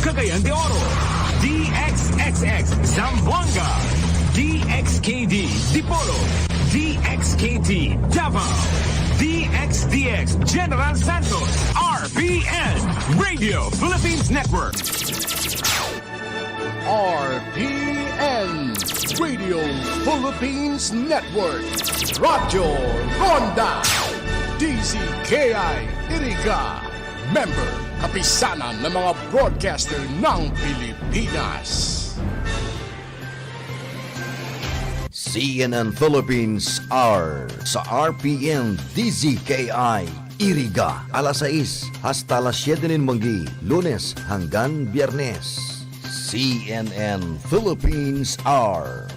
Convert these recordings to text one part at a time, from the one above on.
Cagayan de Oro, DXXX Zamboanga, DXKD Dipolo, DXKT Davao, DXDX General Santos, RPN Radio Philippines Network. RPN Radio Philippines Network, Radyo Ronda, DZKI-IRIGA, member kapisanan ng mga broadcaster ng Pilipinas. CNN Philippines are sa RPN-DZKI-IRIGA alas 6 hasta alas 7 ng manggi, Lunes hanggang Biyernes. CNN Philippines are.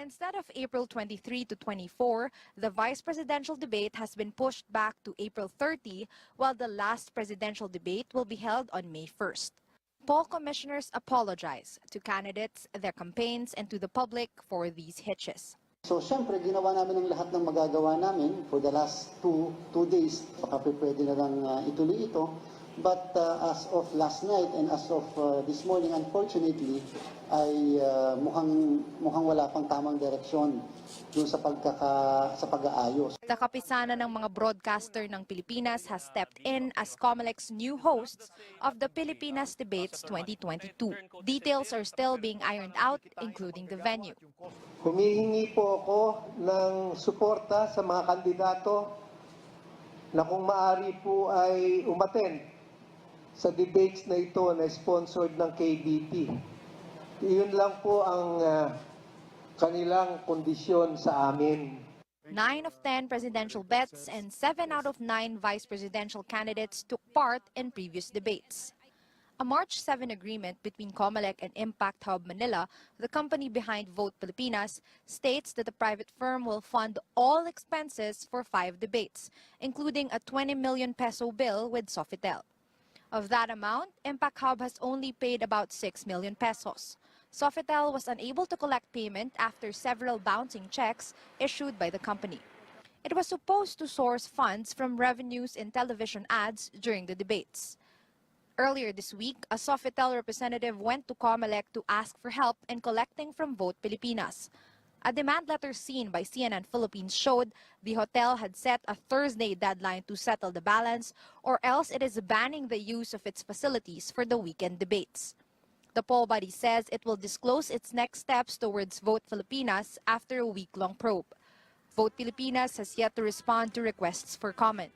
Instead of April 23 to 24, the vice presidential debate has been pushed back to April 30, while the last presidential debate will be held on May 1st. Poll commissioners apologize to candidates, their campaigns, and to the public for these hitches. So, siyempre, ginawa namin ang lahat ng magagawa namin for the last two days. Baka pwede na lang ituloy ito. But as of last night and as of this morning, unfortunately, ay mukhang wala pang tamang direksyon doon sa pag-aayos. The kapisanan ng mga broadcaster ng Pilipinas has stepped in as COMELEC's new hosts of the Pilipinas Debates 2022. Details are still being ironed out, including the venue. Humihingi po ako ng suporta sa mga kandidato na kung maaari po ay umattend sa debates na ito na sponsored ng KBP. Iyon lang po ang kanilang kondisyon sa amin. 9 of 10 presidential bets and 7 out of 9 vice presidential candidates took part in previous debates. A March 7 agreement between COMELEC and Impact Hub Manila, the company behind Vote Pilipinas, states that the private firm will fund all expenses for 5 debates, including a 20 million peso bill with Sofitel. Of that amount, Impact Hub has only paid about 6 million pesos. Sofitel was unable to collect payment after several bouncing checks issued by the company. It was supposed to source funds from revenues in television ads during the debates. Earlier this week, a Sofitel representative went to COMELEC to ask for help in collecting from Vote Pilipinas. A demand letter seen by CNN Philippines showed the hotel had set a Thursday deadline to settle the balance, or else it is banning the use of its facilities for the weekend debates. The poll body says it will disclose its next steps towards Vote Pilipinas after a week-long probe. Vote Pilipinas has yet to respond to requests for comment.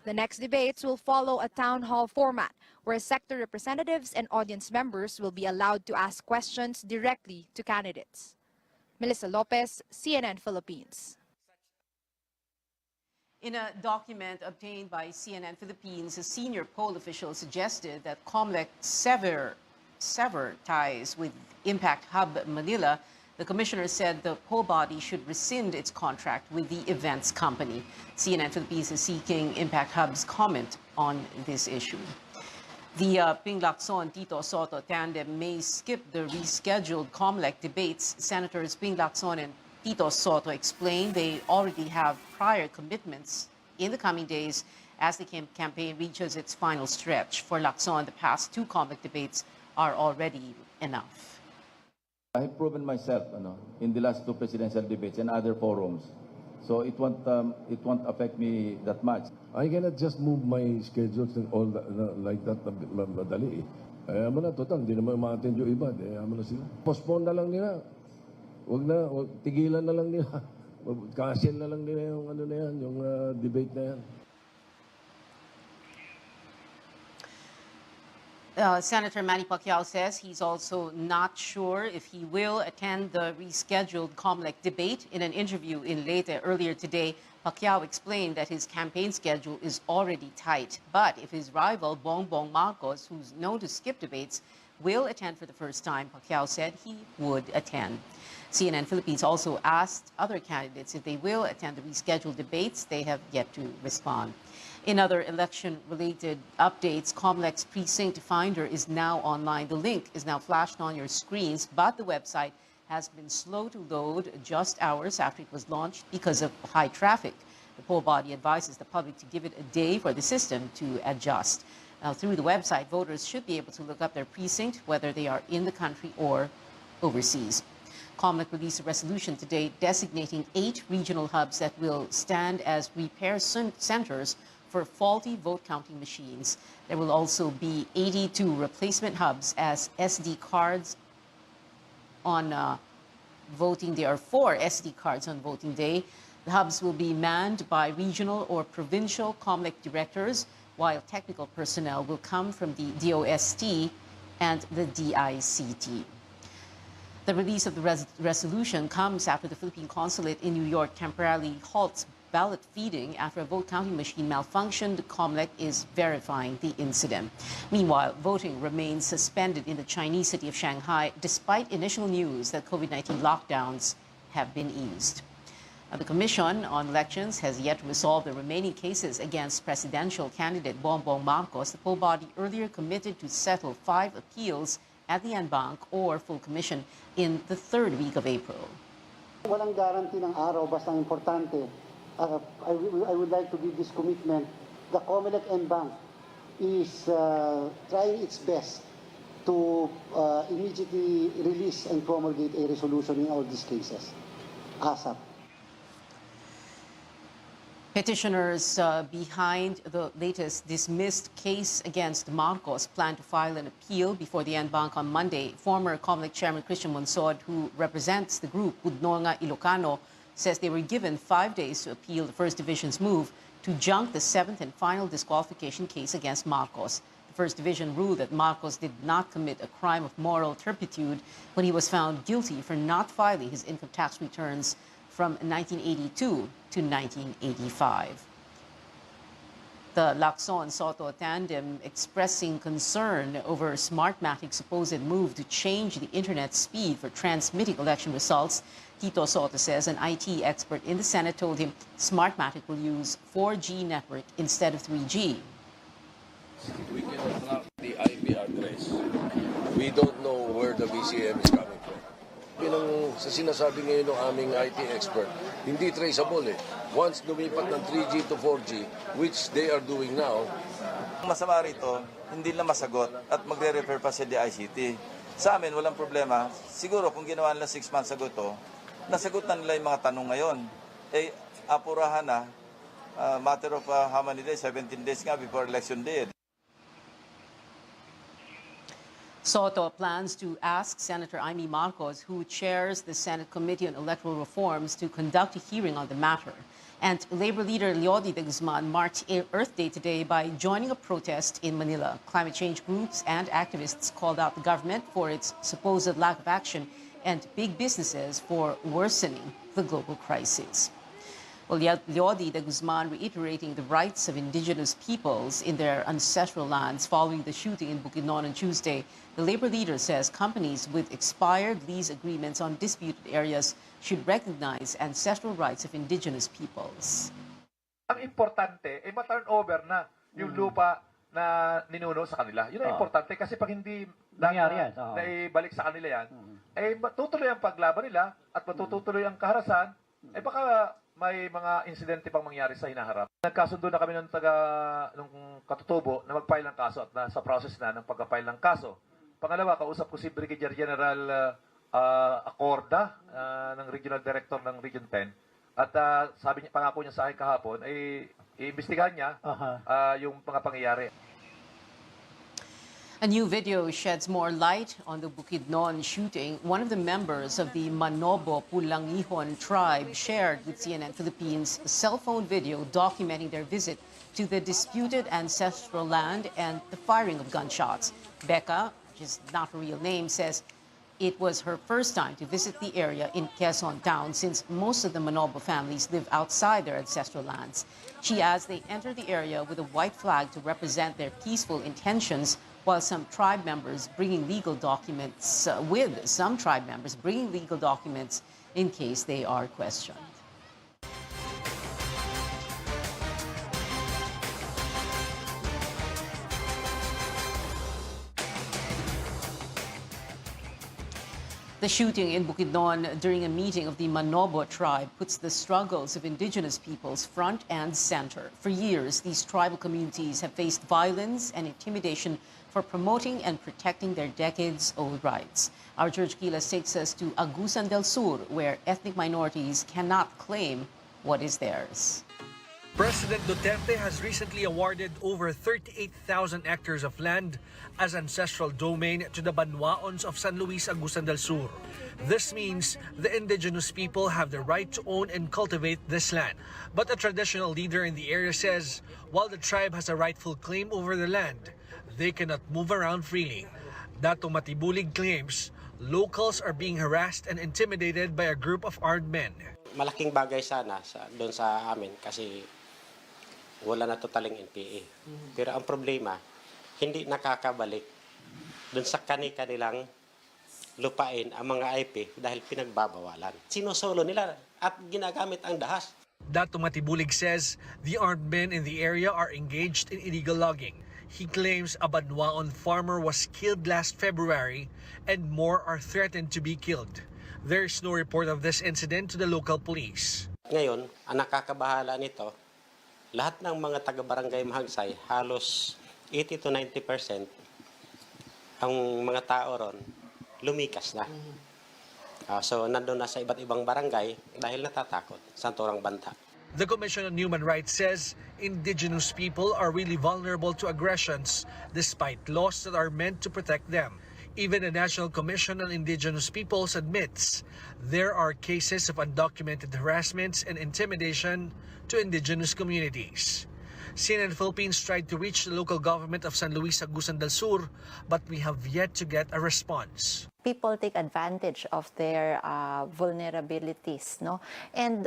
The next debates will follow a town hall format where sector representatives and audience members will be allowed to ask questions directly to candidates. Melissa Lopez, CNN Philippines. In a document obtained by CNN Philippines, a senior poll official suggested that COMELEC sever ties with Impact Hub Manila. The commissioner said the poll body should rescind its contract with the events company. CNN Philippines is seeking Impact Hub's comment on this issue. The Ping Lacson-Tito Soto tandem may skip the rescheduled COMELEC debates. Senators Ping Lacson and Tito Soto explained they already have prior commitments in the coming days as the campaign reaches its final stretch. For Lacson, the past 2 COMELEC debates are already enough. I have proven myself in the last 2 presidential debates and other forums. So it won't affect me that much. I cannot just move my schedules and all that, like that madali. Ayaw mo na, total, hindi naman ma-attend yung iba. Ayaw mo na sila. Postpone na lang nila. Tigilan na lang nila. Cancel na lang nila yung yung debate na yan. Senator Manny Pacquiao says he's also not sure if he will attend the rescheduled COMELEC debate. In an interview in Leyte earlier today, Pacquiao explained that his campaign schedule is already tight. But if his rival, Bongbong Marcos, who's known to skip debates, will attend for the first time, Pacquiao said he would attend. CNN Philippines also asked other candidates if they will attend the rescheduled debates. They have yet to respond. In other election-related updates, Comlec's Precinct Finder is now online. The link is now flashed on your screens, but the website has been slow to load just hours after it was launched because of high traffic. The poll body advises the public to give it a day for the system to adjust. Now, through the website, voters should be able to look up their precinct, whether they are in the country or overseas. Comlec released a resolution today designating 8 regional hubs that will stand as repair centers for faulty vote-counting machines. There will also be 82 replacement hubs as SD cards on voting day. There are 4 SD cards on voting day. The hubs will be manned by regional or provincial Comlec directors, while technical personnel will come from the DOST and the DICT. The release of the resolution comes after the Philippine Consulate in New York temporarily halts ballot feeding after a vote-counting machine malfunctioned. Comlec is verifying the incident. Meanwhile, voting remains suspended in the Chinese city of Shanghai, despite initial news that COVID-19 lockdowns have been eased. The Commission on Elections has yet to resolve the remaining cases against presidential candidate Bongbong Marcos. The poll body earlier committed to settle 5 appeals at the en banc or full commission in the 3rd week of April. Walang guarantee ng araw, basta importante. I would like to give this commitment. The COMELEC en banc is trying its best to immediately release and promulgate a resolution in all these cases, ASAP. Petitioners behind the latest dismissed case against Marcos plan to file an appeal before the en banc on Monday. Former COMELEC Chairman Christian Monsod, who represents the group Budnonga Ilocano, says they were given 5 days to appeal the First Division's move to junk the 7th and final disqualification case against Marcos. The First Division ruled that Marcos did not commit a crime of moral turpitude when he was found guilty for not filing his income tax returns from 1982 to 1985. The Lacson-Soto tandem expressing concern over Smartmatic's supposed move to change the internet speed for transmitting election results. Tito Soto says an IT expert in the Senate told him Smartmatic will use 4G network instead of 3G. We cannot track the IP address. We don't know where the BCM is coming from. Yun sa sinasabi ngayon ng aming IT expert, hindi traceable eh. Once lumipat ng 3G to 4G, which they are doing now. Ang masama rito, hindi na masagot at magre-refer pa sa DICT. Sa amin, walang problema. Siguro kung ginawa nila 6 months ago to, nasagot na nila yung mga tanong ngayon. Eh, apurahan na, matter of how many days, 17 days nga before election day. Soto plans to ask Senator Amy Marcos, who chairs the Senate Committee on Electoral Reforms, to conduct a hearing on the matter. And Labor leader Leody de Guzman marked Earth Day today by joining a protest in Manila. Climate change groups and activists called out the government for its supposed lack of action and big businesses for worsening the global crisis. Well, Leody de Guzman reiterating the rights of indigenous peoples in their ancestral lands following the shooting in Bukidnon on Tuesday. The Labor leader says companies with expired lease agreements on disputed areas should recognize ancestral rights of indigenous peoples. Ang importante, ma-turn over na yung lupa na ninuno sa kanila. Yun ang importante kasi pag hindi naibalik sa kanila yan, ay matutuloy ang paglaban nila at matutuloy ang kaharasan, ay baka may mga insidente pang mangyari sa hinaharap. Nagkasundo na kami nung katutubo na mag-file ng kaso at nasa process na ng pag-file ng kaso. Pangalawa, kausap ko si Brigadier General Acorda ng Regional Director ng Region 10 at sabi niya, pangako niya sa akin kahapon ay iimbestigahan niya yung mga pangyayari. A new video sheds more light on the Bukidnon shooting. One of the members of the Manobo Pulangihon tribe shared with CNN Philippines a cell phone video documenting their visit to the disputed ancestral land and the firing of gunshots. Becca, which is not her real name, says it was her first time to visit the area in Quezon Town since most of the Manobo families live outside their ancestral lands. She adds they entered the area with a white flag to represent their peaceful intentions, while some tribe members bringing legal documents, in case they are questioned. The shooting in Bukidnon during a meeting of the Manobo tribe puts the struggles of indigenous peoples front and center. For years, these tribal communities have faced violence and intimidation for promoting and protecting their decades-old rights. Our George Gilas takes us to Agusan del Sur, where ethnic minorities cannot claim what is theirs. President Duterte has recently awarded over 38,000 hectares of land as ancestral domain to the Banwaons of San Luis, Agusan del Sur. This means the indigenous people have the right to own and cultivate this land. But a traditional leader in the area says while the tribe has a rightful claim over the land, they cannot move around freely. Dato Matibulig claims locals are being harassed and intimidated by a group of armed men. Malaking bagay sana doon sa amin kasi wala na totaling NPA. Pero ang problema, hindi nakakabalik doon sa kanilang lupain ang mga IP dahil pinagbabawalan. Sinusolo nila at ginagamit ang dahas. Dato Matibulig says the armed men in the area are engaged in illegal logging. He claims a Banwaon farmer was killed last February and more are threatened to be killed. There is no report of this incident to the local police. Ngayon, ang nakakabahala nito, lahat ng mga taga-barangay Mahagsay, halos 80 to 90% ang mga tao ron lumikas na. So nandun na sa iba't ibang barangay dahil natatakot sa turang banta. The Commission on Human Rights says indigenous people are really vulnerable to aggressions despite laws that are meant to protect them. Even the National Commission on Indigenous Peoples admits there are cases of undocumented harassments and intimidation to indigenous communities. CNN Philippines tried to reach the local government of San Luis, Agusan del Sur, but we have yet to get a response. People take advantage of their vulnerabilities, no? And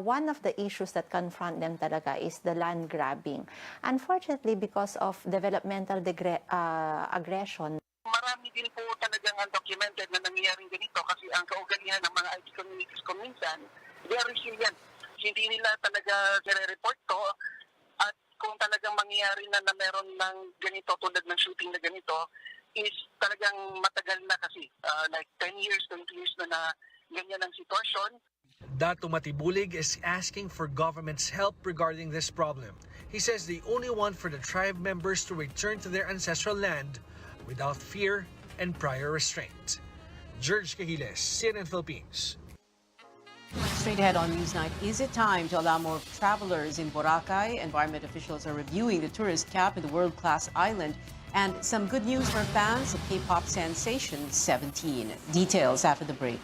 one of the issues that confront them talaga is the land grabbing. Unfortunately, because of developmental aggression, marami din po talagang undocumented na nangyayaring ganito kasi ang kaugalian ng mga IT communities kung minsan, they are resilient. Hindi nila talaga nire-report to at kung talagang mangyayari na meron ng ganito tulad ng shooting na ganito is talagang matagal na kasi like 10 years, 20 years na ganyan ang sitwasyon. Dato Matibulig is asking for government's help regarding this problem. He says they only want for the tribe members to return to their ancestral land without fear and prior restraint. George Gilas, CNN Philippines. Straight ahead on Newsnight, is it time to allow more travelers in Boracay? Environment officials are reviewing the tourist cap in the world-class island. And some good news for fans of K-pop sensation 17. Details after the break.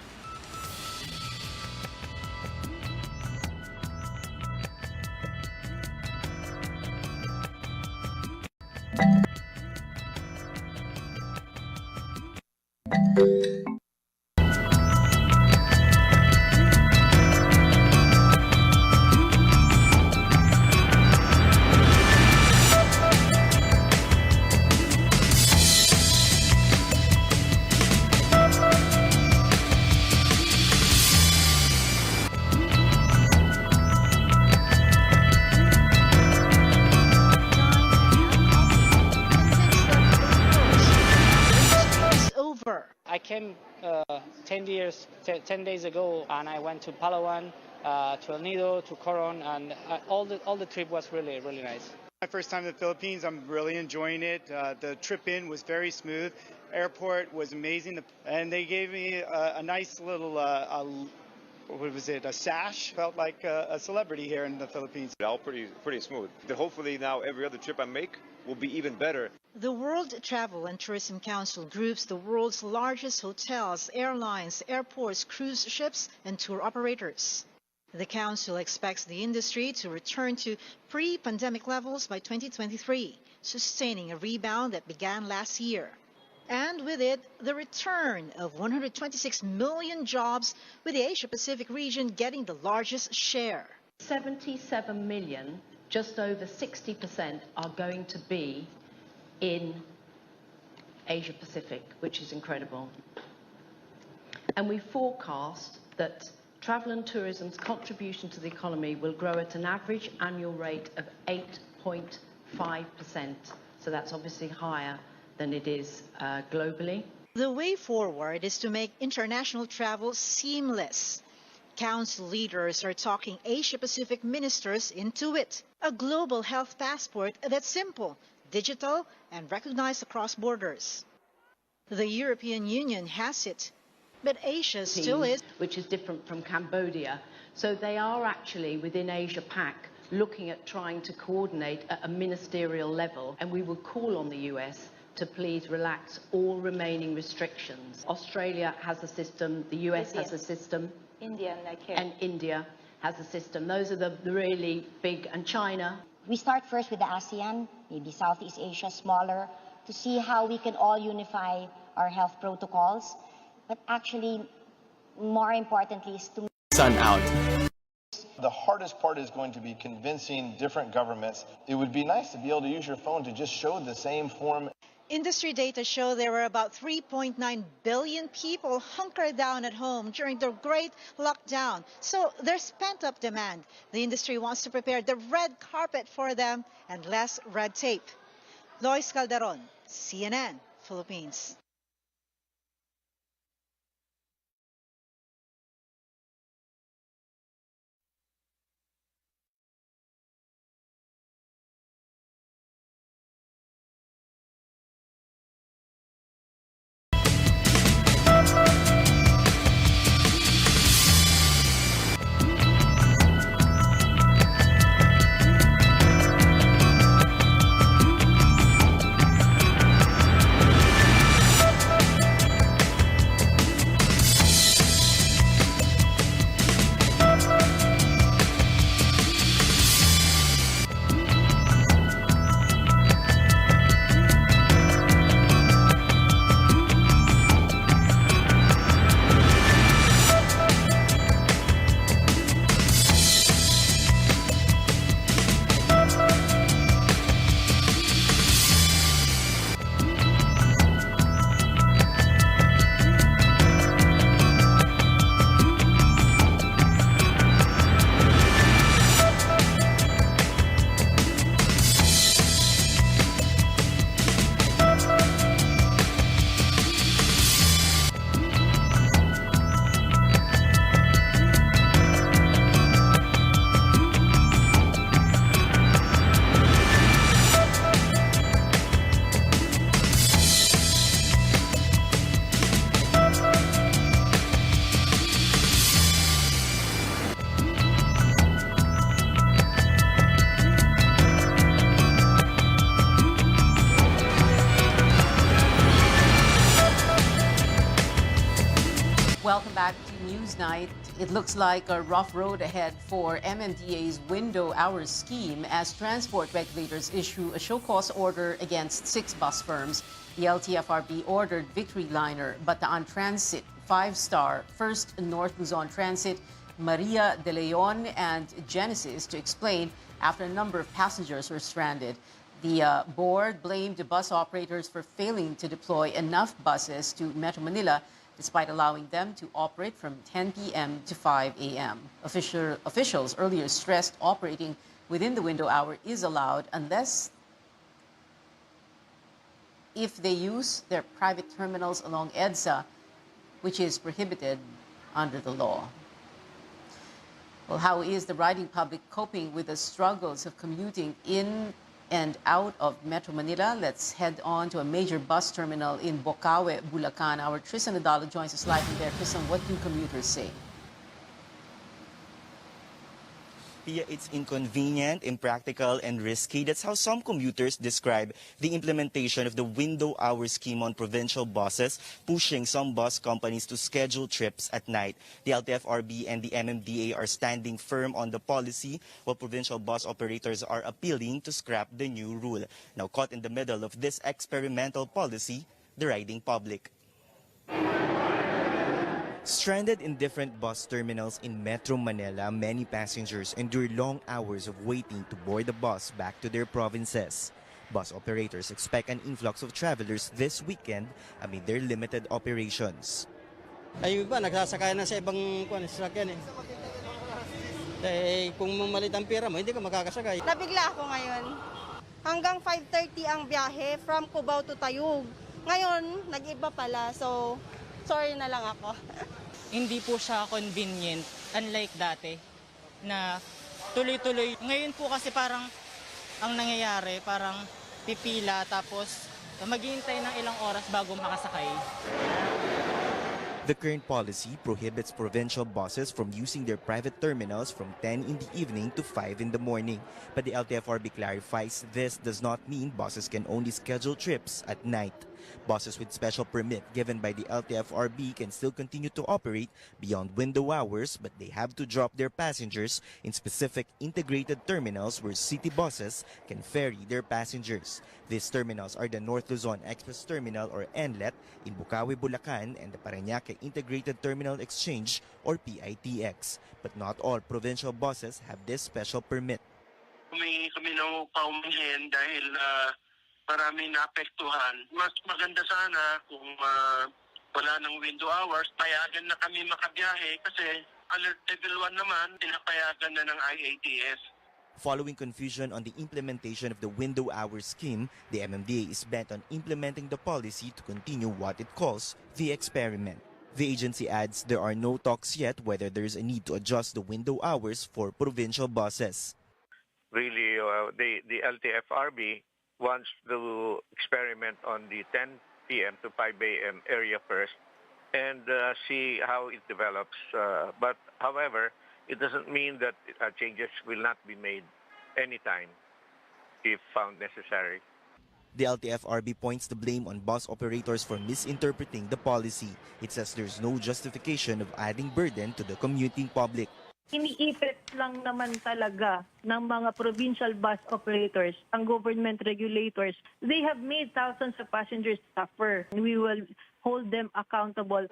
I came 10 days ago, and I went to Palawan, to El Nido, to Coron, and all the trip was really nice. My first time in the Philippines, I'm really enjoying it. The trip in was very smooth. Airport was amazing, and they gave me a nice little what was it? A sash. Felt like a celebrity here in the Philippines. All pretty smooth. Hopefully now every other trip I make will be even better. The World Travel and Tourism Council groups the world's largest hotels, airlines, airports, cruise ships, and tour operators. The council expects the industry to return to pre-pandemic levels by 2023, sustaining a rebound that began last year. And with it, the return of 126 million jobs, with the Asia-Pacific region getting the largest share. 77 million, just over 60%, are going to be in Asia-Pacific, which is incredible. And we forecast that travel and tourism's contribution to the economy will grow at an average annual rate of 8.5%. So that's obviously higher than it is globally. The way forward is to make international travel seamless. Council leaders are talking Asia-Pacific ministers into it. A global health passport that's simple, digital, and recognized across borders. The European Union has it, but Asia still is. Which is different from Cambodia. So they are actually, within Asia-Pac, looking at trying to coordinate at a ministerial level, and we will call on the US to please relax all remaining restrictions. Australia has a system, the US has a system. India, like here. And India has a system. Those are the really big, and China. We start first with the ASEAN, maybe Southeast Asia, smaller, to see how we can all unify our health protocols. But actually, more importantly, is to sun out. The hardest part is going to be convincing different governments. It would be nice to be able to use your phone to just show the same form. Industry data show there were about 3.9 billion people hunkered down at home during the great lockdown. So there's pent-up demand. The industry wants to prepare the red carpet for them and less red tape. Lois Calderon, CNN, Philippines. Welcome back to Newsnight. It looks like a rough road ahead for MMDA's window hours scheme as transport regulators issue a show-cause order against 6 bus firms. The LTFRB ordered Victory Liner, Bataan Transit, 5-Star, First North Luzon Transit, Maria de Leon, and Genesis to explain after a number of passengers were stranded. The board blamed the bus operators for failing to deploy enough buses to Metro Manila despite allowing them to operate from 10 p.m. to 5 a.m. Officials earlier stressed operating within the window hour is allowed unless if they use their private terminals along EDSA, which is prohibited under the law. Well, how is the riding public coping with the struggles of commuting in and out of Metro Manila? Let's head on to a major bus terminal in Bocaue, Bulacan. Our Tristan Adalo joins us live from there. Tristan, what do commuters say? It's inconvenient, impractical, and risky. That's how some commuters describe the implementation of the window hour scheme on provincial buses, pushing some bus companies to schedule trips at night. The LTFRB and the MMDA are standing firm on the policy, while provincial bus operators are appealing to scrap the new rule. Now caught in the middle of this experimental policy, the riding public. Stranded in different bus terminals in Metro Manila, many passengers endure long hours of waiting to board the bus back to their provinces. Bus operators expect an influx of travelers this weekend amid their limited operations. Ay iba, nagsasakay na sa ibang sasakyan eh. Kung mamalit ang pera mo, hindi ka makakasakay. Nabigla ako ngayon. Hanggang 5:30 ang biyahe from Cubao to Tayug. Ngayon, nag-iba pala. So, sorry na lang ako. Hindi po siya convenient, unlike dati, na tuloy-tuloy. Ngayon po kasi parang ang nangyayari, parang pipila tapos maghihintay ng ilang oras bago makasakay. The current policy prohibits provincial buses from using their private terminals from 10 in the evening to 5 in the morning. But the LTFRB clarifies this does not mean buses can only schedule trips at night. Buses with special permit given by the LTFRB can still continue to operate beyond window hours, but they have to drop their passengers in specific integrated terminals where city buses can ferry their passengers. These terminals are the North Luzon Express Terminal or NLET in Bukawi, Bulacan and the Parañaque Integrated Terminal Exchange or PITX. But not all provincial buses have this special permit. Kami na paumanhin dahil marami naapektuhan. Mas maganda sana kung wala ng window hours, payagan na kami makabiyahe kasi alert level 1 naman, pinapayagan na ng IATS. Following confusion on the implementation of the window hour scheme, the MMDA is bent on implementing the policy to continue what it calls the experiment. The agency adds there are no talks yet whether there is a need to adjust the window hours for provincial buses. Really, the LTFRB wants to experiment on the 10 p.m. to 5 a.m. area first and see how it develops. But however, it doesn't mean that changes will not be made anytime if found necessary. The LTFRB points the blame on bus operators for misinterpreting the policy. It says there's no justification of adding burden to the commuting public. Iniipit lang naman talaga ng mga provincial bus operators, ang government regulators. They have made thousands of passengers suffer. We will hold them accountable.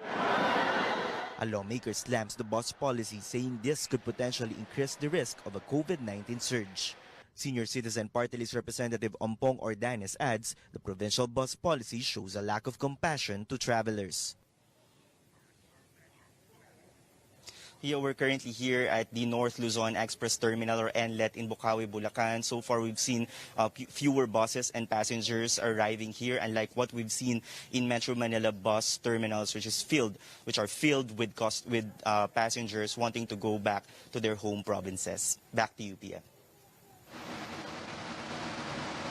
A lawmaker slams the bus policy, saying this could potentially increase the risk of a COVID-19 surge. Senior Citizen Party List Representative Ompong Ordanes adds the provincial bus policy shows a lack of compassion to travelers. Yeah, we're currently here at the North Luzon Express Terminal or NLET in Bukawi, Bulacan. So far, we've seen fewer buses and passengers arriving here, unlike what we've seen in Metro Manila bus terminals, which are filled with passengers wanting to go back to their home provinces. Back to you, Pia.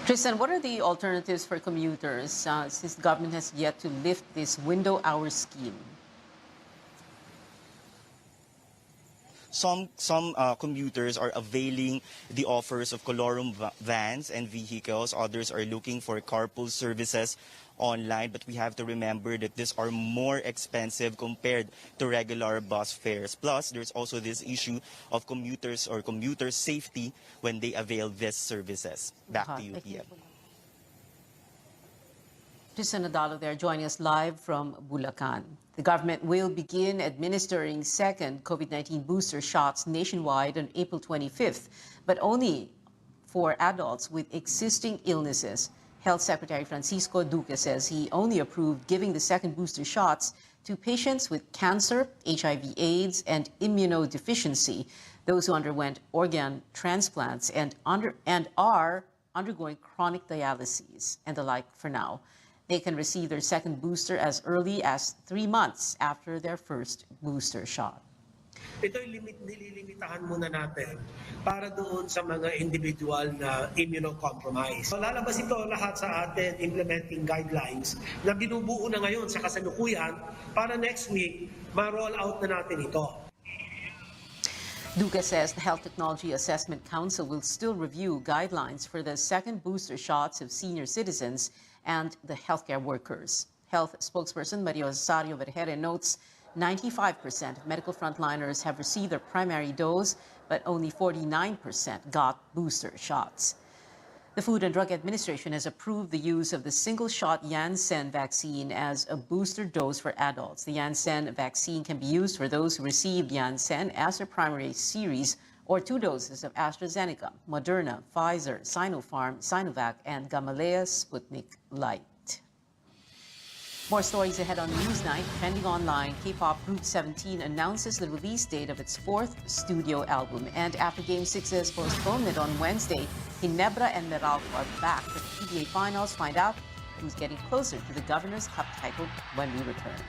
Tristan, what are the alternatives for commuters since the government has yet to lift this window hour scheme? Some commuters are availing the offers of colorum vans and vehicles. Others are looking for carpool services online, but we have to remember that these are more expensive compared to regular bus fares. Plus, there's also this issue of commuters or commuter safety when they avail these services. Back to you, Pia. Tristan Nadalo there joining us live from Bulacan. The government will begin administering second COVID-19 booster shots nationwide on April 25th, but only for adults with existing illnesses. Health Secretary Francisco Duque says he only approved giving the second booster shots to patients with cancer, HIV/AIDS, and immunodeficiency, those who underwent organ transplants and are undergoing chronic dialysis and the like for now. They can receive their second booster as early as 3 months after their first booster shot. Ito'y nililimitahan muna natin para doon sa mga individual na immunocompromised. So, lalabas ito lahat sa atin implementing guidelines na binubuo na ngayon sa kasalukuyan para next week ma-roll out na natin ito. Duque says the Health Technology Assessment Council will still review guidelines for the second booster shots of senior citizens and the healthcare workers. Health spokesperson Maria Rosario Vergere notes 95% of medical frontliners have received their primary dose, but only 49% got booster shots. The Food and Drug Administration has approved the use of the single-shot Janssen vaccine as a booster dose for adults. The Janssen vaccine can be used for those who received Janssen as their primary series or 2 doses of AstraZeneca, Moderna, Pfizer, Sinopharm, Sinovac, and Gamaleya Sputnik Light. More stories ahead on Newsnight. Trending online, K-pop group 17 announces the release date of its 4th studio album. And after Game 6's postponement on Wednesday, Ginebra and Meralco are back for the PBA Finals. Find out who's getting closer to the Governor's Cup title when we return.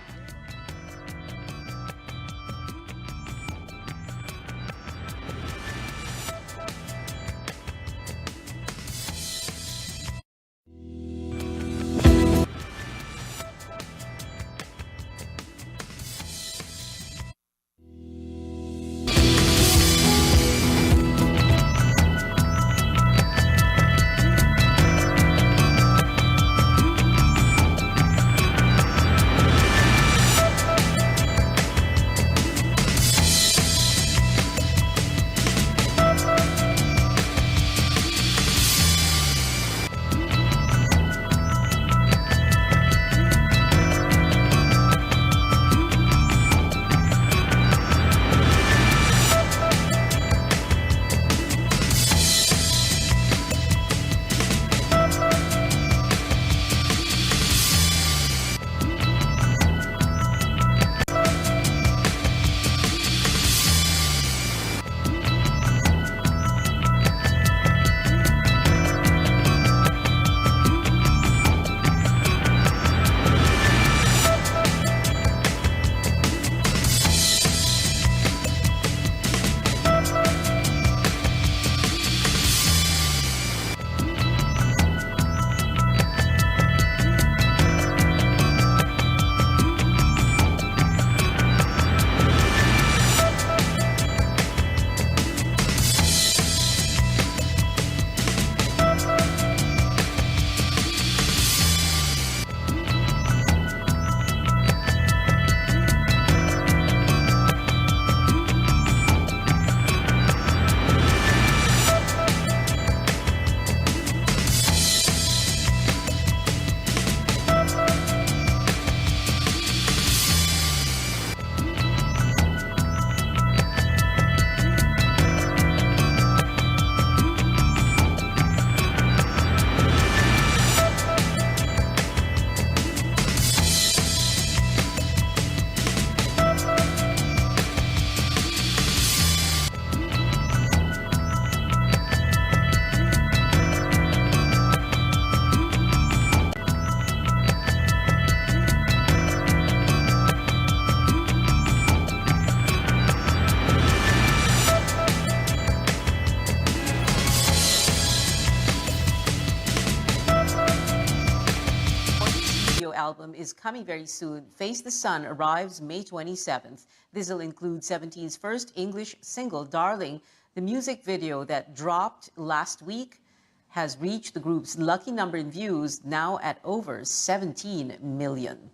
Album is coming very soon. Face the Sun arrives May 27th. This will include 17's first English single, Darling. The music video that dropped last week has reached the group's lucky number in views, now at over 17 million.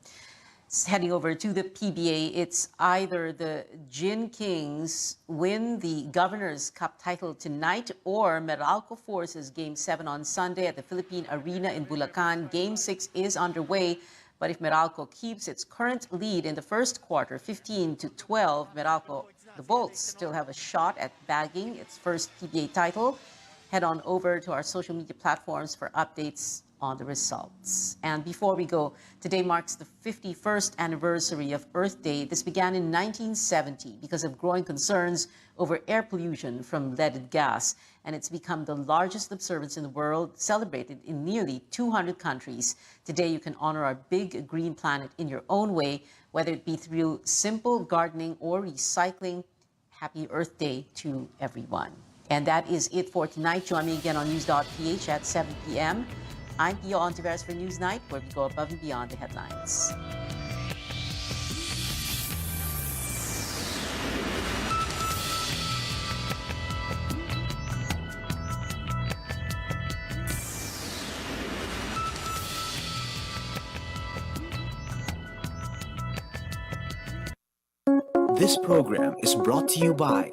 Heading over to the PBA, it's either the Gin Kings win the Governor's Cup title tonight or Meralco forces Game 7 on Sunday at the Philippine Arena in Bulacan. Game 6 is underway, but if Meralco keeps its current lead in the first quarter, 15-12, Meralco, the Bolts, still have a shot at bagging its first PBA title. Head on over to our social media platforms for updates on the results. And before we go, today marks the 51st anniversary of Earth Day. This began in 1970 because of growing concerns over air pollution from leaded gas, and it's become the largest observance in the world, celebrated in nearly 200 countries. Today you can honor our big green planet in your own way, whether it be through simple gardening or recycling. Happy Earth Day to everyone. And that is it for tonight. Join me again on news.ph at 7 p.m. I'm Pio Honteveros for Newsnight, where we go above and beyond the headlines. This program is brought to you by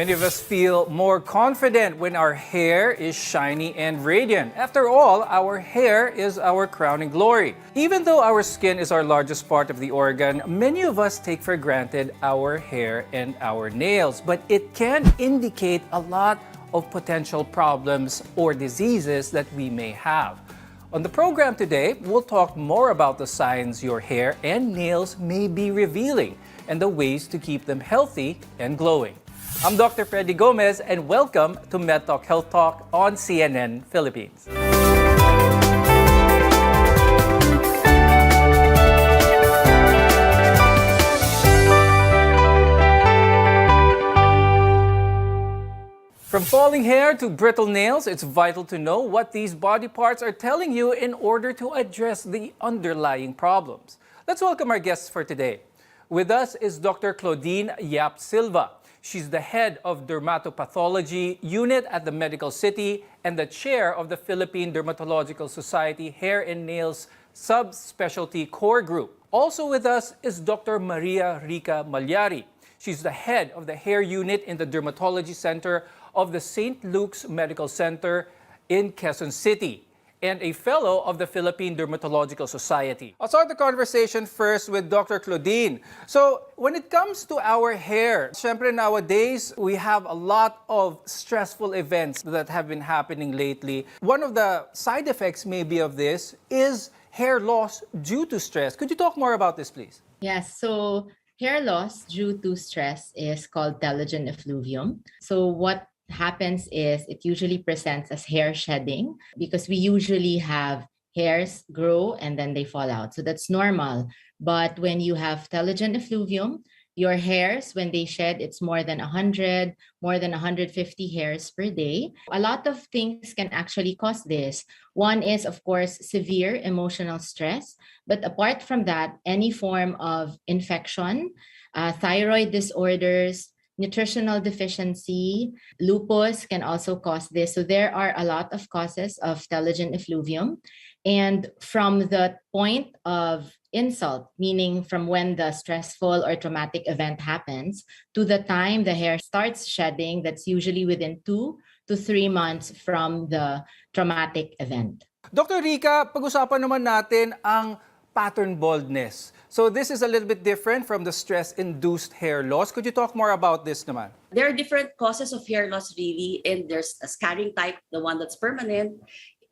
Many of us feel more confident when our hair is shiny and radiant. After all, our hair is our crowning glory. Even though our skin is our largest part of the organ, many of us take for granted our hair and our nails. But it can indicate a lot of potential problems or diseases that we may have. On the program today, we'll talk more about the signs your hair and nails may be revealing and the ways to keep them healthy and glowing. I'm Dr. Freddy Gomez, and welcome to MedTalk Health Talk on CNN Philippines. From falling hair to brittle nails, it's vital to know what these body parts are telling you in order to address the underlying problems. Let's welcome our guests for today. With us is Dr. Claudine Yap Silva. She's the head of Dermatopathology Unit at the Medical City and the chair of the Philippine Dermatological Society Hair and Nails Subspecialty Core Group. Also with us is Dr. Maria Rica Malyari. She's the head of the hair unit in the Dermatology Center of the St. Luke's Medical Center in Quezon City and a fellow of the Philippine Dermatological Society. I'll start the conversation first with Dr. Claudine. So when it comes to our hair, syempre nowadays, we have a lot of stressful events that have been happening lately. One of the side effects maybe of this is hair loss due to stress. Could you talk more about this, please? Yes, so hair loss due to stress is called telogen effluvium. So what happens is it usually presents as hair shedding because we usually have hairs grow and then they fall out. So that's normal. But when you have telogen effluvium, your hairs, when they shed, it's more than 100, more than 150 hairs per day. A lot of things can actually cause this. One is, of course, severe emotional stress. But apart from that, any form of infection, thyroid disorders, nutritional deficiency, lupus can also cause this. So there are a lot of causes of telogen effluvium. And from the point of insult, meaning from when the stressful or traumatic event happens, to the time the hair starts shedding, that's usually within 2 to 3 months from the traumatic event. Dr. Rica, pag-usapan naman natin ang pattern baldness. So this is a little bit different from the stress-induced hair loss. Could you talk more about this naman? There are different causes of hair loss really, and there's a scarring type, the one that's permanent,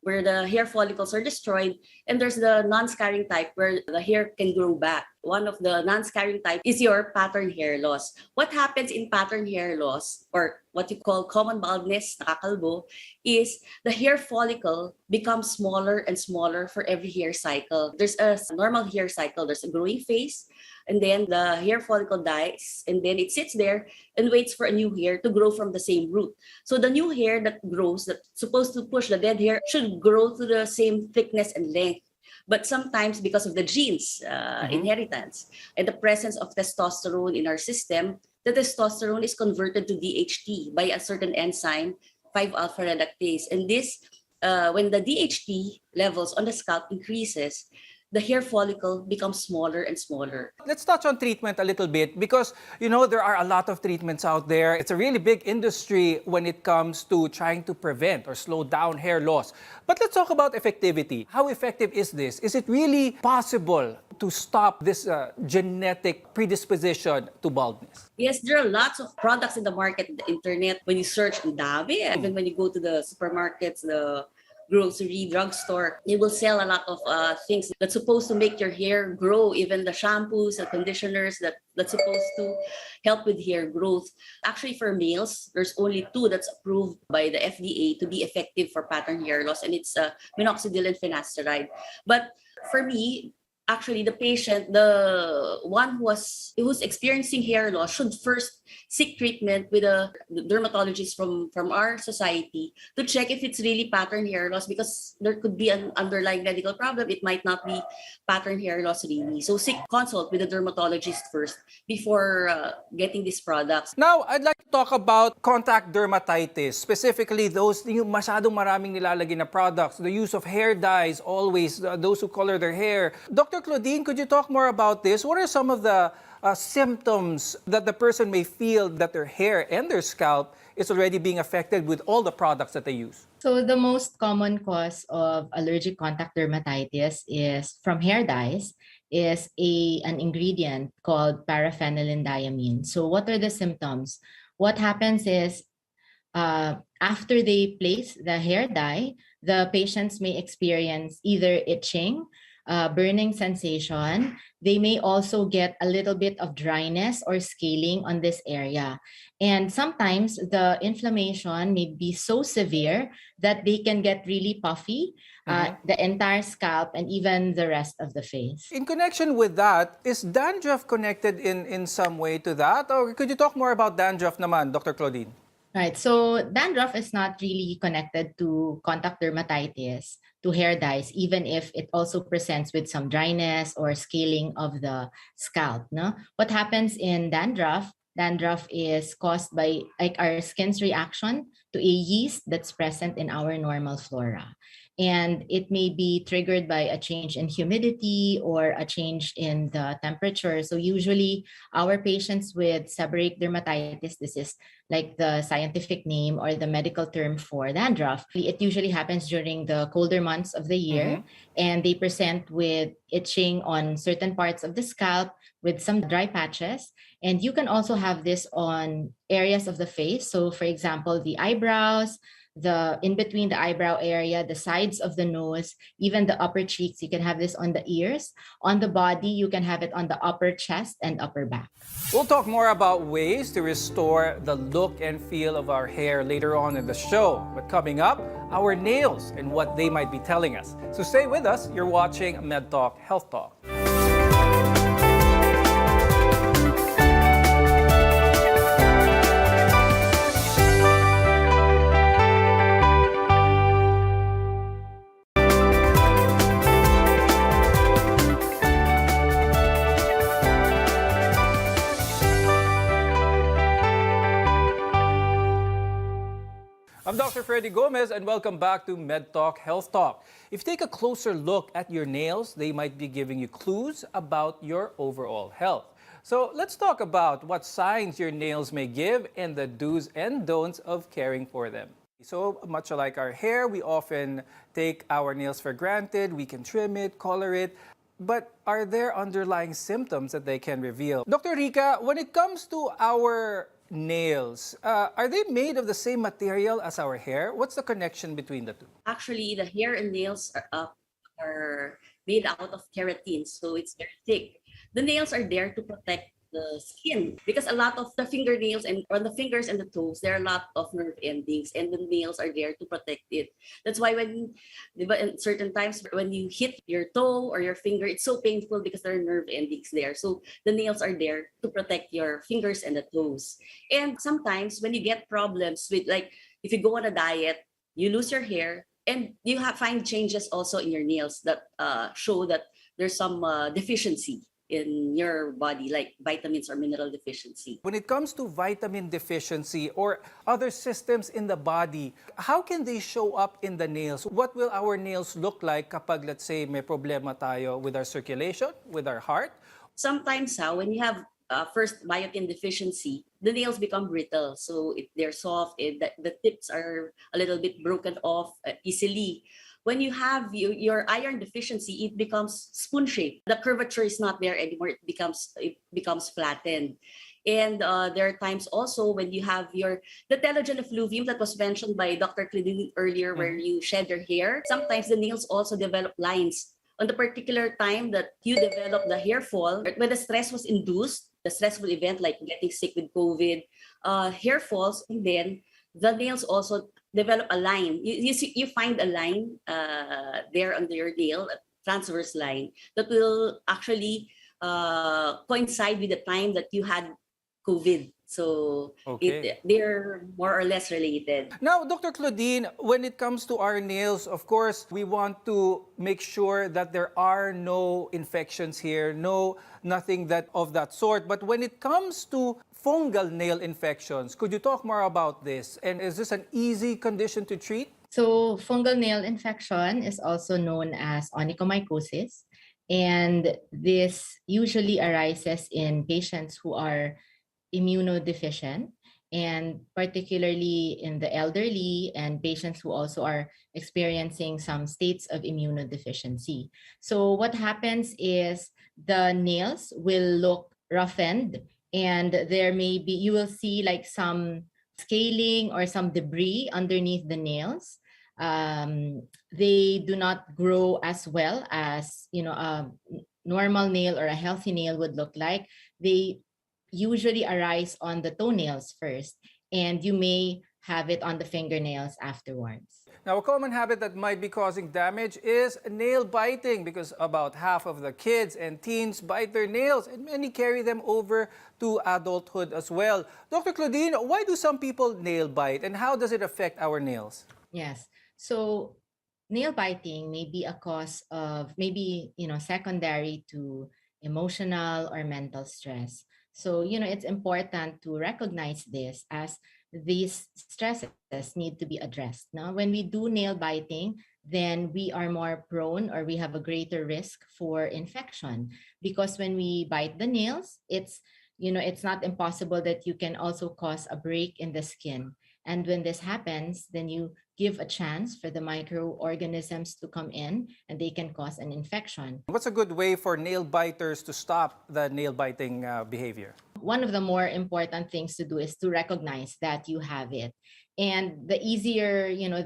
where the hair follicles are destroyed, and there's the non-scarring type where the hair can grow back. One of the non-scarring type is your pattern hair loss. What happens in pattern hair loss, or what you call common baldness, nakakalbo, is the hair follicle becomes smaller and smaller for every hair cycle. There's a normal hair cycle. There's a growing phase, and then the hair follicle dies, and then it sits there and waits for a new hair to grow from the same root. So the new hair that grows, that's supposed to push the dead hair, should grow to the same thickness and length. But sometimes because of the genes, inheritance, and the presence of testosterone in our system, the testosterone is converted to DHT by a certain enzyme, 5-alpha reductase. And this, when the DHT levels on the scalp increases, the hair follicle becomes smaller and smaller. Let's touch on treatment a little bit because, you know, there are a lot of treatments out there. It's a really big industry when it comes to trying to prevent or slow down hair loss. But let's talk about effectivity. How effective is this? Is it really possible to stop this genetic predisposition to baldness? Yes, there are lots of products in the market, the internet. When you search, ang dami. Even when you go to the supermarkets, the grocery, drugstore, they will sell a lot of things that's supposed to make your hair grow, even the shampoos, the conditioners that's supposed to help with hair growth. Actually, for males, there's only 2 that's approved by the FDA to be effective for pattern hair loss, and it's minoxidil and finasteride. But for me, actually, the patient, the one who's experiencing hair loss, should first seek treatment with a dermatologist from our society to check if it's really pattern hair loss, because there could be an underlying medical problem. It might not be pattern hair loss really. So seek consult with a dermatologist first before getting these products. Now, I'd like to talk about contact dermatitis, specifically those yung masyadong maraming nilalagay na products, the use of hair dyes, always those who color their hair. Dr. Dr. Claudine, could you talk more about this? What are some of the symptoms that the person may feel that their hair and their scalp is already being affected with all the products that they use? So the most common cause of allergic contact dermatitis is from hair dyes is an ingredient called paraphenylenediamine. So what are the symptoms? What happens is after they place the hair dye, the patients may experience either itching, burning sensation. They may also get a little bit of dryness or scaling on this area. And sometimes the inflammation may be so severe that they can get really puffy, the entire scalp and even the rest of the face. In connection with that, is dandruff connected in some way to that? Or could you talk more about dandruff naman, Dr. Claudine? Right. So dandruff is not really connected to contact dermatitis, to hair dyes, even if it also presents with some dryness or scaling of the scalp. No? What happens in dandruff? Dandruff is caused by our skin's reaction to a yeast that's present in our normal flora. And it may be triggered by a change in humidity or a change in the temperature. So usually our patients with seborrheic dermatitis, this is like the scientific name or the medical term for dandruff. It usually happens during the colder months of the year, and they present with itching on certain parts of the scalp with some dry patches. And you can also have this on areas of the face. So for example, the eyebrows, the in between the eyebrow area, the sides of the nose, even the upper cheeks. You can have this on the ears. On the body, you can have it on the upper chest and upper back. We'll talk more about ways to restore the look and feel of our hair later on in the show. But coming up, our nails and what they might be telling us. So stay with us. You're watching Med Talk Health Talk. I'm Dr. Freddy Gomez and welcome back to Med Talk Health Talk. If you take a closer look at your nails, they might be giving you clues about your overall health. So let's talk about what signs your nails may give and the do's and don'ts of caring for them. So much like our hair, we often take our nails for granted. We can trim it, color it. But are there underlying symptoms that they can reveal? Dr. Rica, when it comes to our nails, are they made of the same material as our hair? What's the connection between the two? Actually, the hair and nails are made out of keratin, so it's very thick. The nails are there to protect the skin because a lot of the fingernails and on the fingers and the toes, there are a lot of nerve endings, and the nails are there to protect it. That's why when at certain times when you hit your toe or your finger, it's so painful because there are nerve endings there. So the nails are there to protect your fingers and the toes. And sometimes when you get problems with, like, if you go on a diet, you lose your hair, and you find changes also in your nails that show that there's some deficiency in your body, like vitamins or mineral deficiency. When it comes to vitamin deficiency or other systems in the body, how can they show up in the nails? What will our nails look like kapag, let's say, may problema tayo with our circulation, with our heart? Sometimes when you have first biotin deficiency, the nails become brittle. So if they're soft, the tips are a little bit broken off easily. When you have your iron deficiency, it becomes spoon-shaped. The curvature is not there anymore. It becomes flattened. And there are times also when you have the telogen effluvium that was mentioned by Dr. Claudine earlier, where you shed your hair. Sometimes the nails also develop lines. On the particular time that you develop the hair fall, when the stress was induced, the stressful event like getting sick with COVID, hair falls, and then the nails also develop a line. You find a line there under your nail, a transverse line, that will actually coincide with the time that you had COVID. So they're more or less related. Now, Dr. Claudine, when it comes to our nails, of course, we want to make sure that there are no infections here, nothing of that sort. But when it comes to fungal nail infections, could you talk more about this? And is this an easy condition to treat? So fungal nail infection is also known as onychomycosis. And this usually arises in patients who are immunodeficient, and particularly in the elderly and patients who also are experiencing some states of immunodeficiency. So what happens is the nails will look roughened, and there may be, you will see like some scaling or some debris underneath the nails. They do not grow as well as, you know, a normal nail or a healthy nail would look like. They usually arise on the toenails first, and you may have it on the fingernails afterwards. Now, a common habit that might be causing damage is nail biting, because about half of the kids and teens bite their nails, and many carry them over to adulthood as well. Dr. Claudine, why do some people nail bite, and how does it affect our nails? Yes. So nail biting may be a cause of maybe, you know, secondary to emotional or mental stress. So, you know, it's important to recognize this, as these stresses need to be addressed. Now, when we do nail biting, then we are more prone, or we have a greater risk for infection, because when we bite the nails, it's, you know, it's not impossible that you can also cause a break in the skin. And when this happens, then you give a chance for the microorganisms to come in, and they can cause an infection. What's a good way for nail biters to stop the nail biting behavior? One of the more important things to do is to recognize that you have it. And the easier, you know,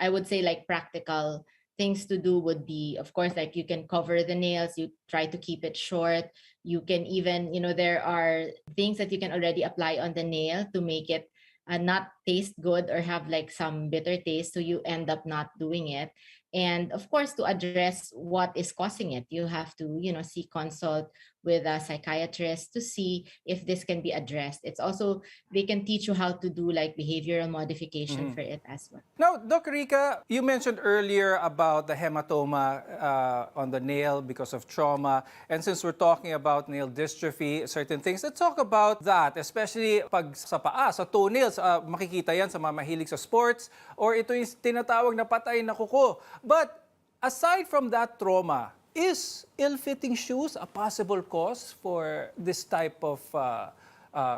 I would say like practical things to do would be, of course, like you can cover the nails, you try to keep it short. You can even, you know, there are things that you can already apply on the nail to make it not taste good or have like some bitter taste, so you end up not doing it. And of course, to address what is causing it, you have to, you know, seek consult with a psychiatrist to see if this can be addressed. It's also, they can teach you how to do like behavioral modification for it as well. Now, Dr. Rica, you mentioned earlier about the hematoma on the nail because of trauma. And since we're talking about nail dystrophy, certain things, let's talk about that, especially pag sa paa, sa toenails. Makikita yan sa mga mahilig sa sports, or ito yung tinatawag na patay na kuko. But aside from that trauma, is ill-fitting shoes a possible cause for this type of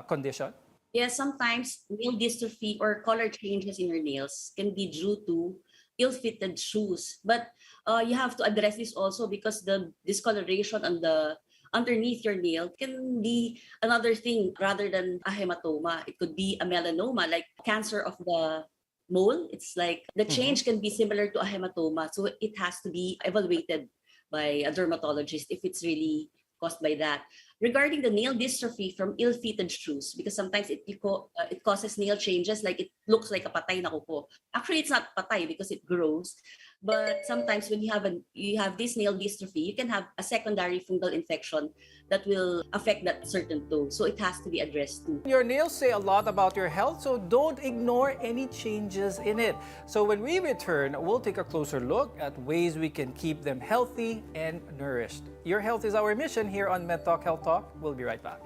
condition? Yes, sometimes nail dystrophy or color changes in your nails can be due to ill-fitted shoes. But you have to address this also, because the discoloration on the underneath your nail can be another thing rather than a hematoma. It could be a melanoma, like cancer of the mole. It's like the change can be similar to a hematoma. So it has to be evaluated by a dermatologist if it's really caused by that. Regarding the nail dystrophy from ill-fitted shoes, because sometimes it causes nail changes, like it looks like a patay na kuko. Actually, it's not patay because it grows. But sometimes when you have this nail dystrophy, you can have a secondary fungal infection that will affect that certain toe. So it has to be addressed too. Your nails say a lot about your health, so don't ignore any changes in it. So when we return, we'll take a closer look at ways we can keep them healthy and nourished. Your health is our mission here on MedTalk Health Talk. We'll be right back.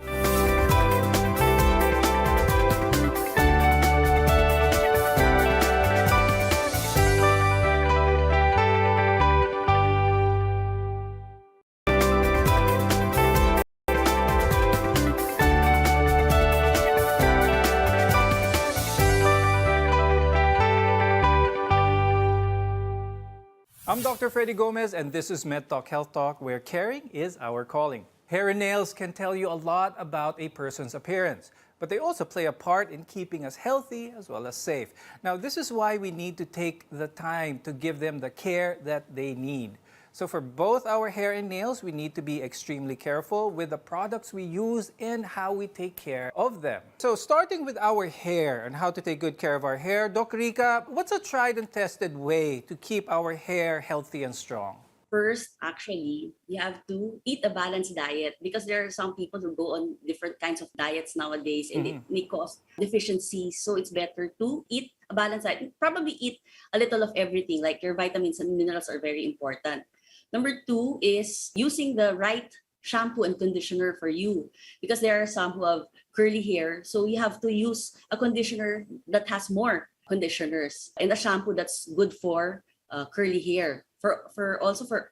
I'm Dr. Freddy Gomez, and this is MedTalk Health Talk, where caring is our calling. Hair and nails can tell you a lot about a person's appearance, but they also play a part in keeping us healthy as well as safe. Now, this is why we need to take the time to give them the care that they need. So for both our hair and nails, we need to be extremely careful with the products we use and how we take care of them. So starting with our hair and how to take good care of our hair, Doc Rica, what's a tried and tested way to keep our hair healthy and strong? First, actually, you have to eat a balanced diet, because there are some people who go on different kinds of diets nowadays, and it may cause deficiencies. So it's better to eat a balanced diet. Probably eat a little of everything, like your vitamins and minerals are very important. Number two is using the right shampoo and conditioner for you, because there are some who have curly hair. So you have to use a conditioner that has more conditioners and a shampoo that's good for curly hair. For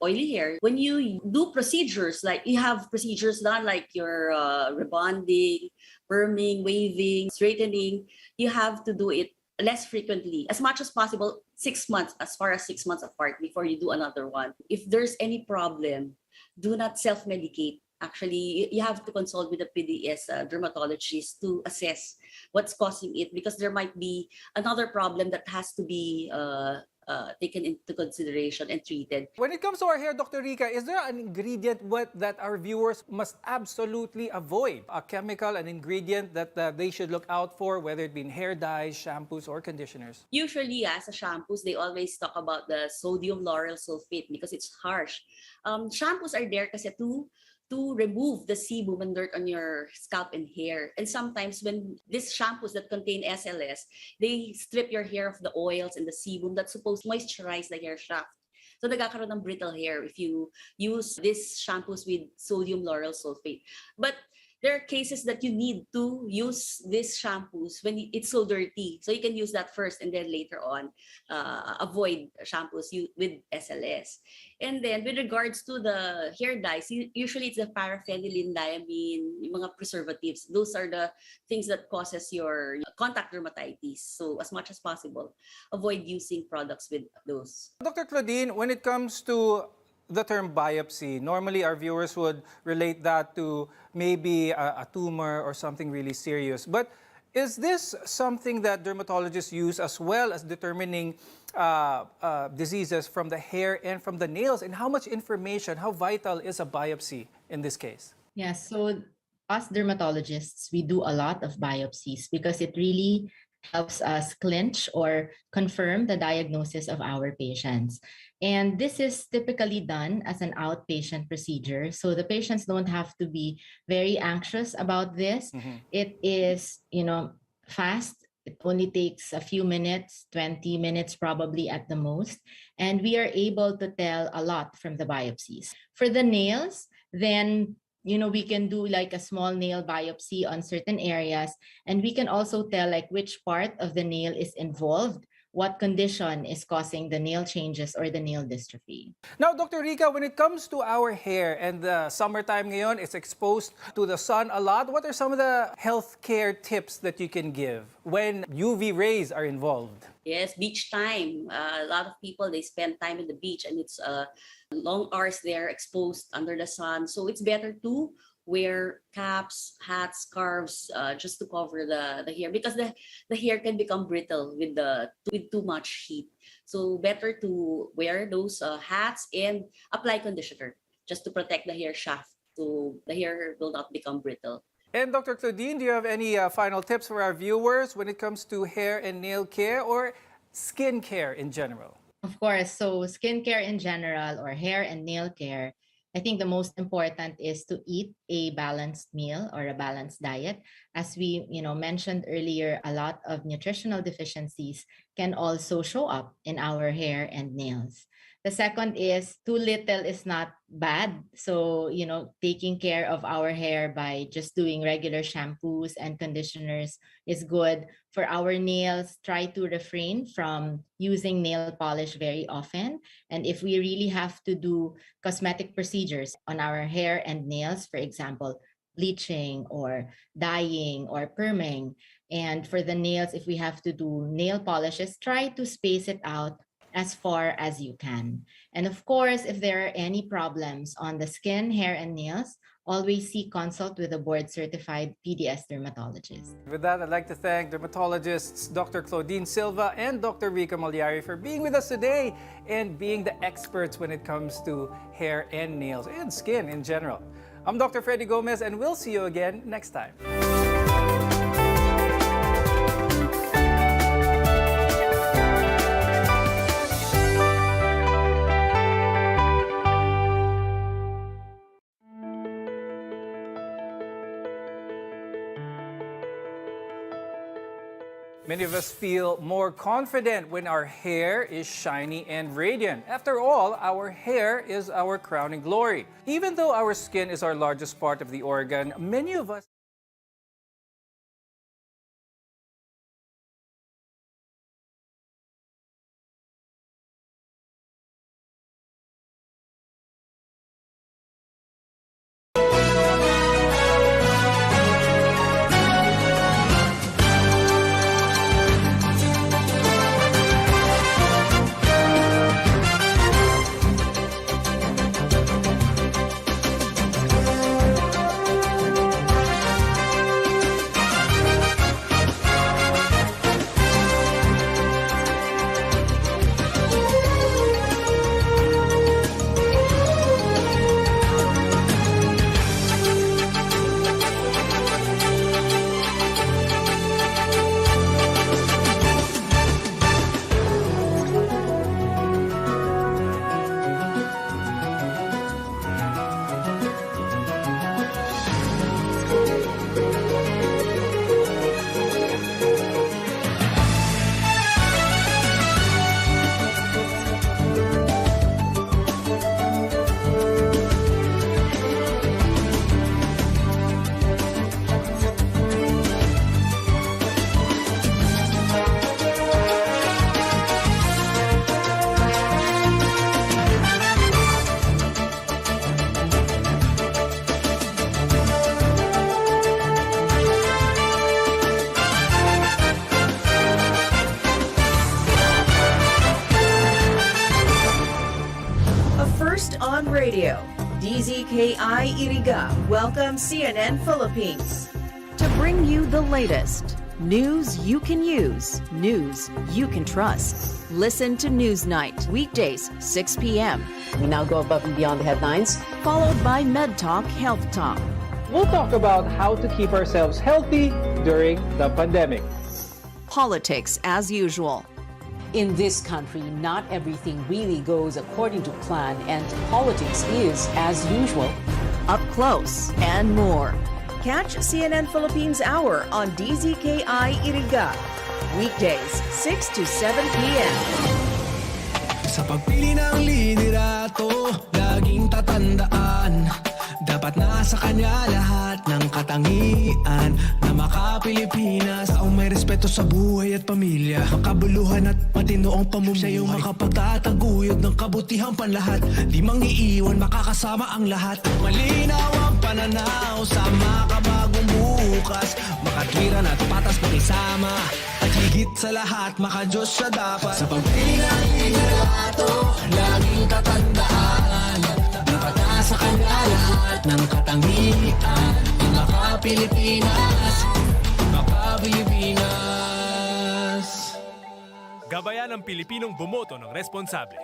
oily hair, when you do procedures, like you have procedures done like your rebonding, perming, waving, straightening, you have to do it less frequently, as much as possible, 6 months, as far as 6 months apart before you do another one. If there's any problem, do not self-medicate. Actually, you have to consult with a PDS dermatologist to assess what's causing it, because there might be another problem that has to be taken into consideration and treated. When it comes to our hair, Dr. Rica, is there an ingredient that our viewers must absolutely avoid? A chemical, an ingredient that they should look out for, whether it be in hair dyes, shampoos, or conditioners? Usually, as a shampoos, they always talk about the sodium lauryl sulfate because it's harsh. Shampoos are there kasi to remove the sebum and dirt on your scalp and hair. And sometimes when these shampoos that contain SLS, they strip your hair of the oils and the sebum that's supposed to moisturize the hair shaft. So nagkakaroon ng brittle hair if you use these shampoos with sodium lauryl sulfate. But there are cases that you need to use these shampoos when it's so dirty. So you can use that first and then later on avoid shampoos with SLS. And then with regards to the hair dyes, usually it's the paraphenylene, diamine, yung mga preservatives. Those are the things that causes your contact dermatitis. So as much as possible, avoid using products with those. Dr. Claudine, when it comes to the term biopsy, normally our viewers would relate that to maybe a tumor or something really serious. But is this something that dermatologists use as well as determining diseases from the hair and from the nails? And how much information, how vital is a biopsy in this case? Yes, so us dermatologists, we do a lot of biopsies because it really helps us clinch or confirm the diagnosis of our patients. And this is typically done as an outpatient procedure. So the patients don't have to be very anxious about this. It is, fast. It only takes a few minutes, 20 minutes probably at the most. And we are able to tell a lot from the biopsies. For the nails, then we can do like a small nail biopsy on certain areas, and we can also tell like which part of the nail is involved, what condition is causing the nail changes or the nail dystrophy. Now, Dr. Rica, when it comes to our hair and the summertime ngayon, it's exposed to the sun a lot. What are some of the healthcare tips that you can give when UV rays are involved? Yes, beach time. A lot of people, they spend time in the beach and it's long hours there exposed under the sun. So it's better to wear caps, hats, scarves, just to cover the hair, because the hair can become brittle with too much heat. So better to wear those hats and apply conditioner just to protect the hair shaft, so the hair will not become brittle. And Dr. Claudine, do you have any final tips for our viewers when it comes to hair and nail care or skin care in general? Of course, so skincare in general or hair and nail care, I think the most important is to eat a balanced meal or a balanced diet. As we mentioned earlier, a lot of nutritional deficiencies can also show up in our hair and nails. The second is too little is not bad. So, taking care of our hair by just doing regular shampoos and conditioners is good. For our nails, try to refrain from using nail polish very often. And if we really have to do cosmetic procedures on our hair and nails, for example, bleaching or dyeing or perming, and for the nails, if we have to do nail polishes, try to space it out as far as you can. And of course, if there are any problems on the skin, hair, and nails, always seek consult with a board-certified PDS dermatologist. With that, I'd like to thank dermatologists Dr. Claudine Silva and Dr. Rica Malyari for being with us today and being the experts when it comes to hair and nails and skin in general. I'm Dr. Freddy Gomez, and we'll see you again next time. Many of us feel more confident when our hair is shiny and radiant. After all, our hair is our crowning glory. Even though our skin is our largest part of the organ, many of us First on radio, DZKI-IRIGA welcomes CNN Philippines to bring you the latest. News you can use, news you can trust. Listen to Newsnight, weekdays, 6 p.m. We now go above and beyond the headlines. Followed by Med Talk, Health Talk. We'll talk about how to keep ourselves healthy during the pandemic. Politics as usual. In this country, not everything really goes according to plan, and politics is, as usual, up close and more. Catch CNN Philippines Hour on DZKI-IRIGA. Weekdays, 6 to 7 p.m. Sa pagpili ng liderato, laging tatandaan, dapat nasa kanya lahat ng katangian na maka-Pilipinas, taong may respeto sa buhay at pamilya, makabuluhan at matinoong pamumuhay. Siya yung makapagtataguyod ng kabutihang panlahat, di mangiiwan, makakasama ang lahat. Malinaw ang pananaw sa makabagong bukas, makatwiran at patas makisama, at higit sa lahat, maka-Diyos siya dapat. Sa pagpili ng liderato, laging tatandaan, dapat nasa kanya lahat ng katangian, maka-Pilipinas, maka-Pilipinas. Gabayan ng Pilipinong bumoto ng responsable.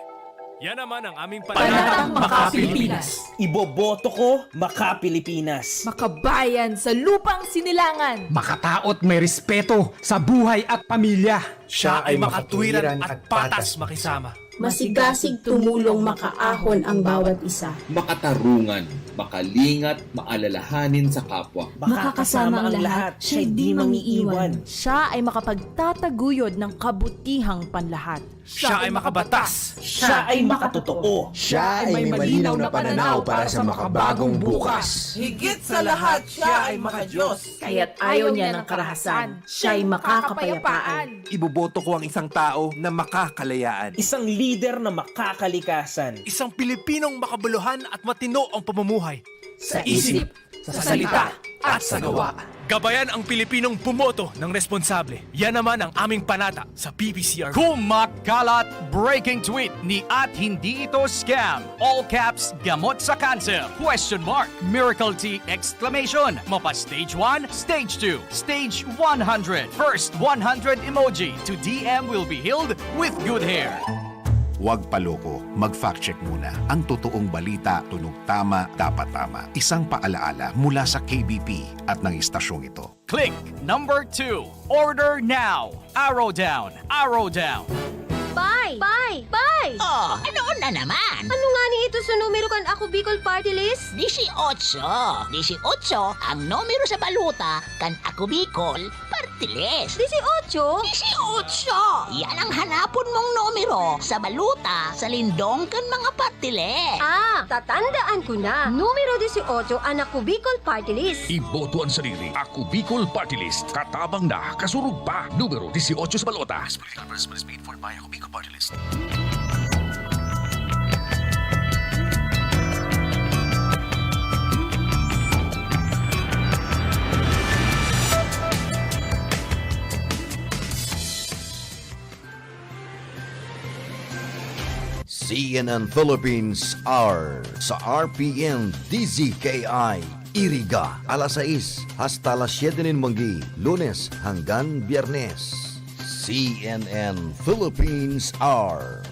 Yan naman ang aming Panatang Maka-Pilipinas. Iboboto ko, Maka-Pilipinas. Makabayan sa lupang sinilangan. Makataot may respeto sa buhay at pamilya. Siya ay makatwiran at patas makisama. Masigasig tumulong makaahon ang bawat isa. Makatarungan, makalingat, maalalahanin sa kapwa. Makakasama ang lahat, siya'y di mangiiwan. Siya ay makapagtataguyod ng kabutihang panlahat. Siya ay makabatas. Siya ay makatotoo. Siya ay may malinaw na pananaw para sa makabagong bukas. Higit sa lahat, siya ay maka-Diyos. Kaya't ayaw niya ng karahasan. Siya'y makakapayapaan. Iboboto ko ang isang tao na makakalayaan. Isang leader na makakalikasan. Isang Pilipinong makabuluhan at matino ang pamumuhay. Sa isip, sa salita, at sa gawa. Gabayan ang Pilipinong bumoto ng responsable. Yan naman ang aming panata sa PPCR. Kumakalat breaking tweet ni at hindi ito scam. All caps, gamot sa cancer. Question mark. Miracle tea exclamation. Mapa stage 1, stage 2, stage 100. First 100 emoji to DM will be healed with good hair. Huwag paloko, mag-fact check muna. Ang totoong balita, tunog tama, dapat tama. Isang paalaala mula sa KBP at ng istasyong ito. Click number 2. Order now. Arrow down. Arrow down. Bye! Bye! Bye! Oh, ano na naman? Ano nga ni ito sa numero kan Ako Bicol Party List? 18. 18 ang numero sa baluta kan Ako Bicol Party List. 18? 18! Yan ang hanapon mong numero sa baluta sa lindong kan mga party list. Ah, tatandaan ko na. Numero 18 ang Ako Bicol Party List. Iboto ang sarili. Ako Bicol Party List. Katabang na, kasurug pa. Numero 18 sa balota. Political advertisement is made for by Ako Bicol Party List. CNN Philippines Hour sa RPN-DZKI-IRIGA alas 6 hasta alas 7 ng manggi, Lunes hanggang Biyernes. CNN Philippines Hour.